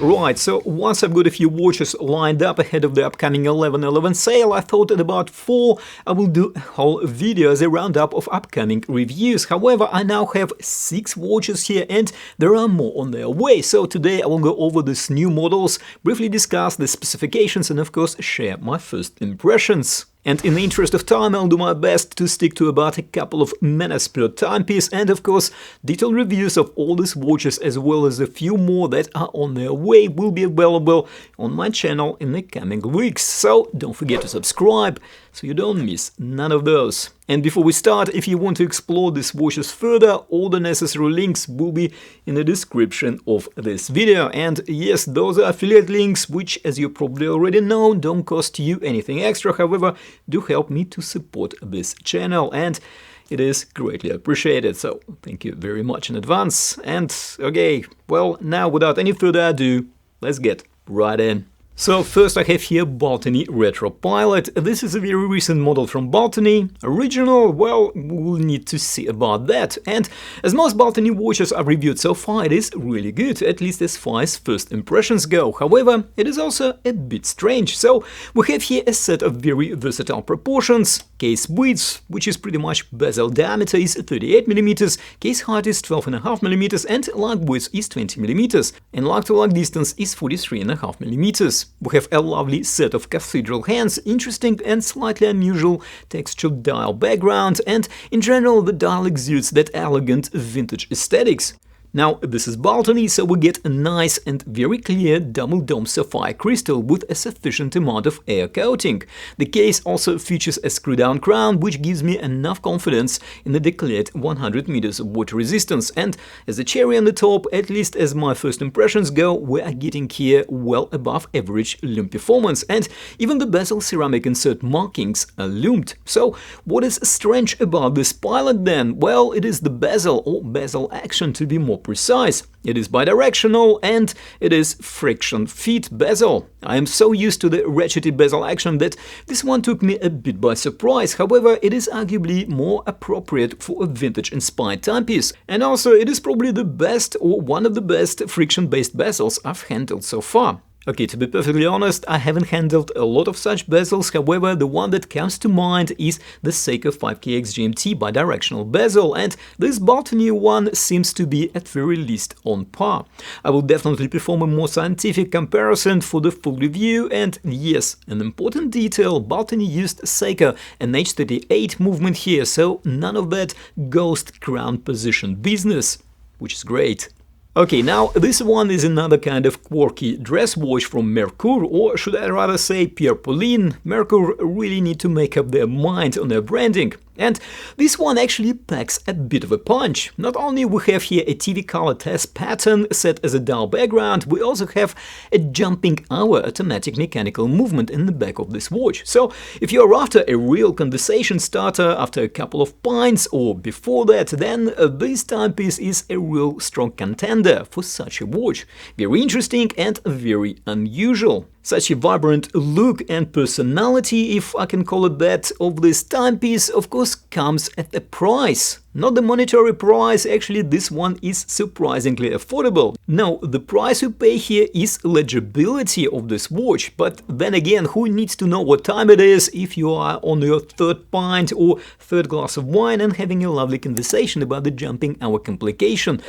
Right, so once I've got a few watches lined up ahead of the upcoming 11/11 sale, I thought at about 4 I will do a whole video as a roundup of upcoming reviews. However, I now have 6 watches here and there are more on their way. So today I will go over these new models, briefly discuss the specifications and of course share my first impressions. And in the interest of time, I'll do my best to stick to about a couple of minutes per timepiece and of course detailed reviews of all these watches as well as a few more that are on their way will be available on my channel in the coming weeks. So don't forget to subscribe so you don't miss none of those. And before we start, if you want to explore these watches further, all the necessary links will be in the description of this video. And yes, those are affiliate links, which, as you probably already know, don't cost you anything extra, however, do help me to support this channel, and it is greatly appreciated, so thank you very much in advance. And okay, well, now without any further ado, let's get right in. So first I have here Baltany Retro Pilot. This is a very recent model from Baltany. Original, well, we'll need to see about that. And as most Baltany watches I've reviewed so far, it is really good, at least as far as first impressions go. However, it is also a bit strange. So we have here a set of very versatile proportions. Case width, which is pretty much bezel diameter, is 38mm, case height is 12.5mm, and lug width is 20mm, and lug-to-lug distance is 43.5mm. We have a lovely set of cathedral hands, interesting and slightly unusual textured dial background, and in general the dial exudes that elegant vintage aesthetics. Now, this is Baltany, so we get a nice and very clear double dome sapphire crystal with a sufficient amount of air coating. The case also features a screw-down crown, which gives me enough confidence in the declared 100 meters of water resistance. And as a cherry on the top, at least as my first impressions go, we are getting here well above average lume performance, and even the bezel ceramic insert markings are lumed. So, what is strange about this pilot then? Well, it is the bezel, or bezel action to be more precise. It is bidirectional and it is friction feed bezel. I am so used to the ratchety bezel action that this one took me a bit by surprise. However, it is arguably more appropriate for a vintage-inspired timepiece. And also, it is probably the best or one of the best friction-based bezels I've handled so far. Okay, to be perfectly honest, I haven't handled a lot of such bezels, however, the one that comes to mind is the Seiko 5KX GMT bidirectional bezel, and this Baltany one seems to be at very least on par. I will definitely perform a more scientific comparison for the full review, and yes, an important detail, Baltany used Seiko NH38 movement here, so none of that ghost crown position business, which is great. Okay, now this one is another kind of quirky dress watch from Merkur, or should I rather say Pierre Paulin. Merkur really need to make up their mind on their branding. And this one actually packs a bit of a punch. Not only we have here a TV color test pattern set as a dial background, we also have a jumping hour automatic mechanical movement in the back of this watch. So if you're after a real conversation starter after a couple of pints or before that, then this timepiece is a real strong contender for such a watch. Very interesting and very unusual. Such a vibrant look and personality, if I can call it that, of this timepiece, of course, comes at a price. Not the monetary price, actually this one is surprisingly affordable. Now, the price you pay here is legibility of this watch, but then again, who needs to know what time it is if you are on your third pint or third glass of wine and having a lovely conversation about the jumping hour complication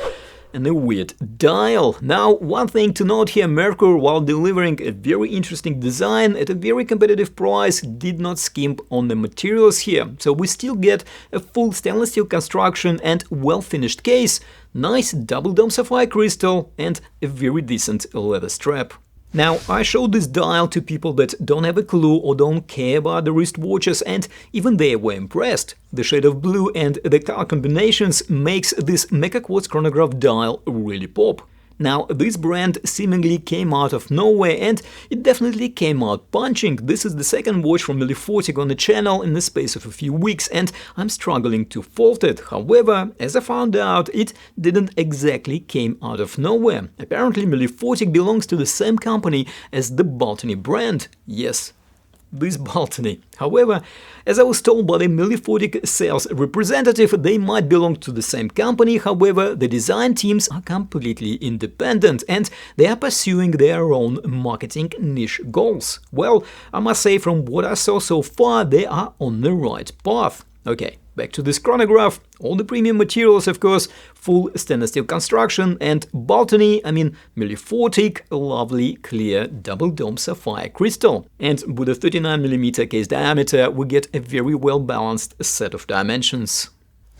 and a weird dial. Now, one thing to note here, Merkur, while delivering a very interesting design at a very competitive price, did not skimp on the materials here. So we still get a full stainless steel construction and well-finished case, nice double dome sapphire crystal, and a very decent leather strap. Now, I showed this dial to people that don't have a clue or don't care about the wristwatches, and even they were impressed. The shade of blue and the color combinations makes this Mecaquartz chronograph dial really pop. Now, this brand seemingly came out of nowhere, and it definitely came out punching. This is the second watch from Milifortic on the channel in the space of a few weeks, and I'm struggling to fault it. However, as I found out, it didn't exactly came out of nowhere. Apparently, Milifortic belongs to the same company as the Baltany brand. Yes, this Baltany. However, as I was told by the Milifortic sales representative, they might belong to the same company. However, the design teams are completely independent and they are pursuing their own marketing niche goals. Well, I must say from what I saw so far, they are on the right path. Okay, back to this chronograph. All the premium materials, of course, full stainless steel construction, and Baltany, Milifortic, lovely clear double dome sapphire crystal. And with a 39mm case diameter, we get a very well balanced set of dimensions.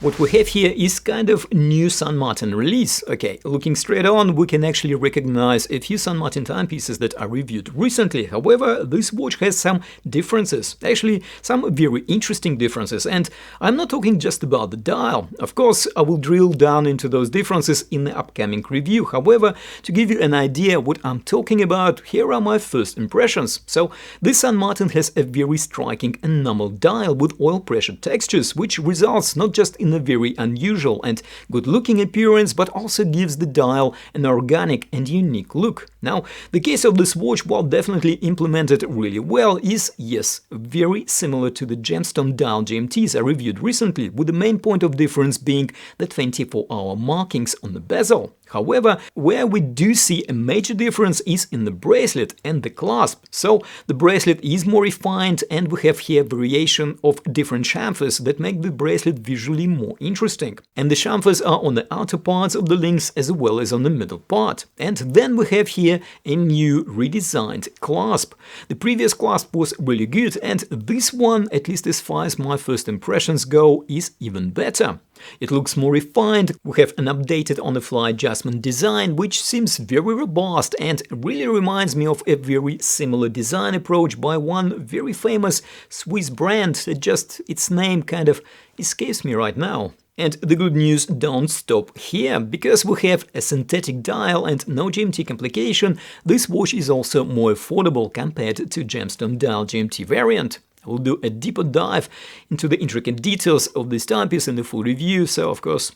What we have here is kind of new San Martin release. Okay, looking straight on, we can actually recognize a few San Martin timepieces that are reviewed recently. However, this watch has some differences, actually some very interesting differences, and I'm not talking just about the dial. Of course, I will drill down into those differences in the upcoming review. However, to give you an idea what I'm talking about, here are my first impressions. So, this San Martin has a very striking enamel dial with oil pressure textures, which results not just in a very unusual and good-looking appearance, but also gives the dial an organic and unique look. Now, the case of this watch, while definitely implemented really well, is, yes, very similar to the gemstone dial GMTs I reviewed recently, with the main point of difference being the 24-hour markings on the bezel. However, where we do see a major difference is in the bracelet and the clasp. So, the bracelet is more refined and we have here variation of different chamfers that make the bracelet visually more interesting. And the chamfers are on the outer parts of the links as well as on the middle part. And then we have here a new redesigned clasp. The previous clasp was really good, and this one, at least as far as my first impressions go, is even better. It looks more refined, we have an updated on-the-fly adjustment design, which seems very robust and really reminds me of a very similar design approach by one very famous Swiss brand, just its name kind of escapes me right now. And the good news don't stop here, because we have a synthetic dial and no GMT complication. This watch is also more affordable compared to gemstone dial GMT variant. I will do a deeper dive into the intricate details of this timepiece in the full review, so of course,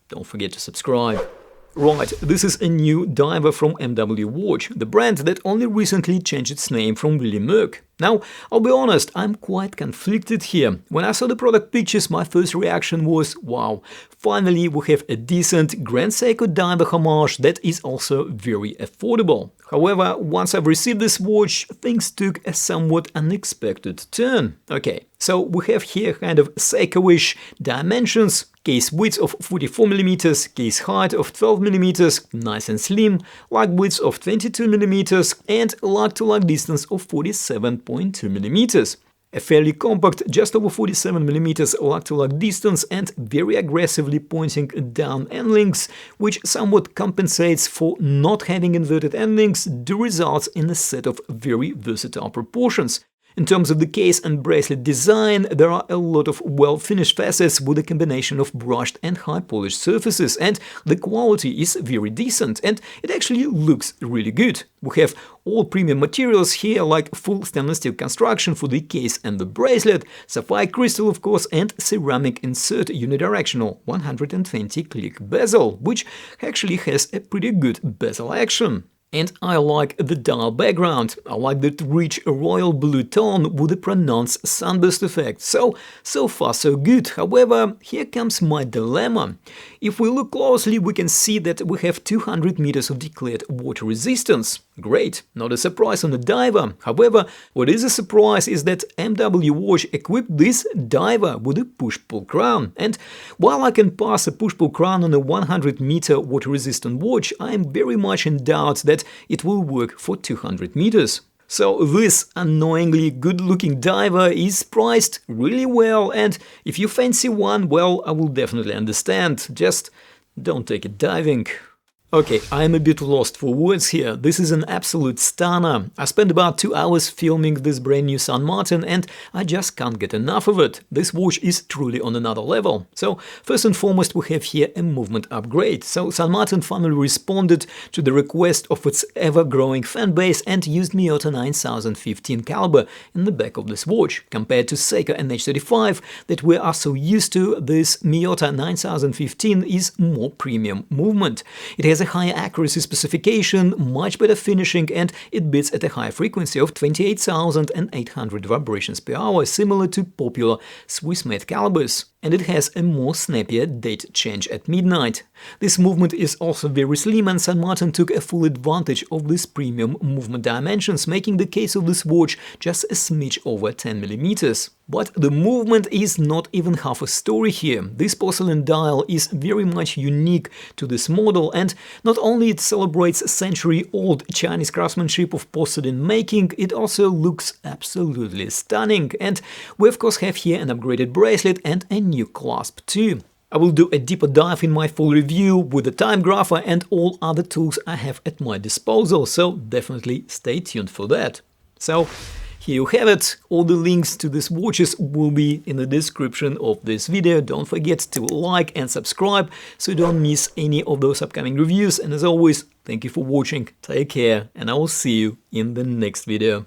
don't forget to subscribe. Right, this is a new diver from MW Watch, the brand that only recently changed its name from Willy Merck. Now, I'll be honest, I'm quite conflicted here. When I saw the product pictures, my first reaction was, wow, finally we have a decent Grand Seiko diver homage that is also very affordable. However, once I've received this watch, things took a somewhat unexpected turn. Okay, so we have here kind of Seiko-ish dimensions, case width of 44mm, case height of 12mm, nice and slim, lug width of 22mm, and lug-to-lug distance of 47.2mm. A fairly compact, just over 47mm lug-to-lug distance and very aggressively pointing down end links, which somewhat compensates for not having inverted end links, do results in a set of very versatile proportions. In terms of the case and bracelet design, there are a lot of well-finished facets with a combination of brushed and high-polished surfaces, and the quality is very decent, and it actually looks really good. We have all premium materials here, like full stainless steel construction for the case and the bracelet, sapphire crystal of course, and ceramic insert unidirectional 120-click bezel, which actually has a pretty good bezel action. And I like the dial background. I like that rich royal blue tone with a pronounced sunburst effect. So far so good. However, here comes my dilemma. If we look closely, we can see that we have 200 meters of declared water resistance. Great, not a surprise on the diver. However, what is a surprise is that MW Watch equipped this diver with a push-pull crown. And while I can pass a push-pull crown on a 100-meter water-resistant watch, I am very much in doubt that it will work for 200 meters. So this annoyingly good-looking diver is priced really well, and if you fancy one, well, I will definitely understand. Just don't take it diving. Okay, I'm a bit lost for words here. This is an absolute stunner. I spent about 2 hours filming this brand new San Martin and I just can't get enough of it. This watch is truly on another level. So, first and foremost, we have here a movement upgrade. So, San Martin finally responded to the request of its ever-growing fanbase and used Miyota 9015 caliber in the back of this watch. Compared to Seiko NH35 that we are so used to, this Miyota 9015 is more premium movement. It has has a higher accuracy specification, much better finishing, and it beats at a high frequency of 28,800 vibrations per hour, similar to popular Swiss-made calibers. And it has a more snappier date change at midnight. This movement is also very slim, and St. Martin took a full advantage of these premium movement dimensions, making the case of this watch just a smidge over 10 mm. But the movement is not even half a story here. This porcelain dial is very much unique to this model, and not only it celebrates century-old Chinese craftsmanship of porcelain making, it also looks absolutely stunning. And we of course have here an upgraded bracelet and a new clasp too. I will do a deeper dive in my full review with the time grapher and all other tools I have at my disposal, so definitely stay tuned for that. So here you have it. All the links to these watches will be in the description of this video. Don't forget to like and subscribe so you don't miss any of those upcoming reviews. And as always, thank you for watching, take care, and I will see you in the next video.